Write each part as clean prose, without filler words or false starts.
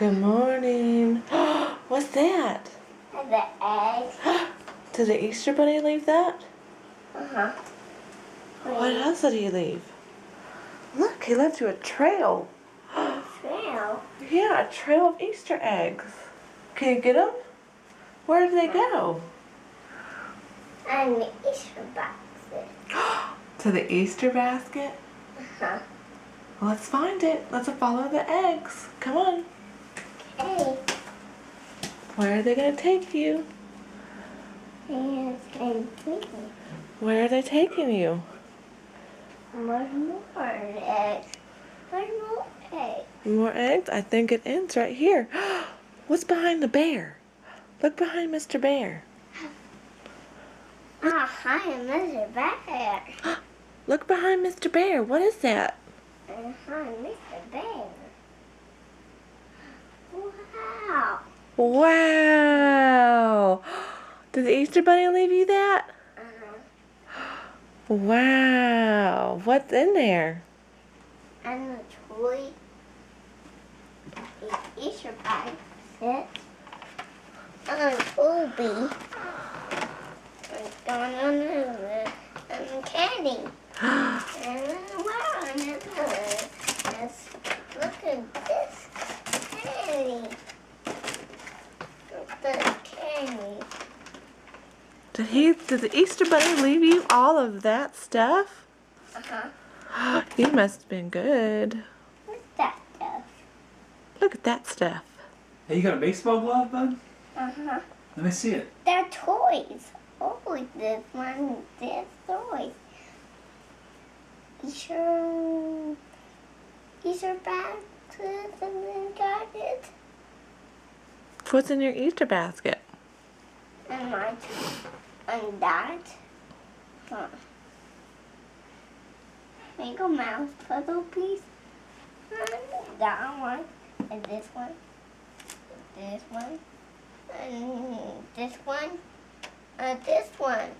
Good morning. What's that? The egg. Did the Easter Bunny leave that? Uh-huh. What else did he leave? Look, he left you a trail. Trail. Yeah, a trail of Easter eggs. Can you get them? Where did they go? And the Easter basket. To the Easter basket? Uh-huh. Let's find it. Let's follow the eggs. Come on. Okay. Where are they going to take you? And Where are they taking you? one more egg. One more egg. More eggs? I think it ends right here. What's behind the bear? Look behind Mr. Bear. Hi, Mr. Bear. Look behind Mr. Bear. What is that? Hi, Mr. Bear. Wow. Wow. Did the Easter Bunny leave you that? Uh-huh. Wow. What's in there? And the toy. The Easter basket. And Obi. And candy. And wow, and look at this candy. Look at the candy. Did the Easter Bunny leave you all of that stuff? Uh-huh. You must have been good. What's that stuff? Look at that stuff. Hey, you got a baseball glove, bud? Uh-huh. Let me see it. They're toys. Oh, this one, this toys. Easter basket and then got it. What's in your Easter basket? And that. Huh. Make a mouse puzzle piece. And that one. And this one. This one. And this one. And this one.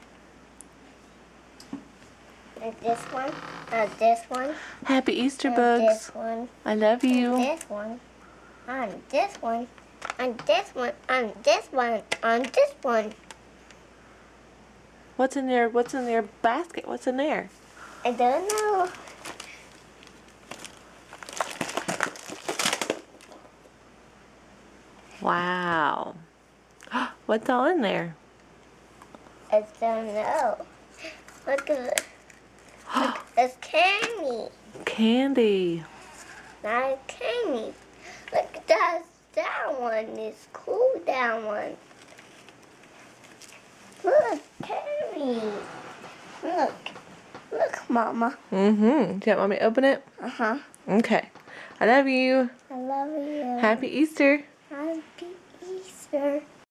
And this one. And this one. Happy Easter And bugs. this one. I love And you. this one. And this one. And this one. And this one. And this one. What's in your basket? What's in there? I don't know. Wow. What's all in there? I don't know. Look at it. Look, it's candy. Candy. Not candy. Look, that one is cool, that one. Look, candy. Look, Mama. Mm-hmm. Do you want me to open it? Uh-huh. Okay. I love you. I love you. Happy Easter. Happy Easter.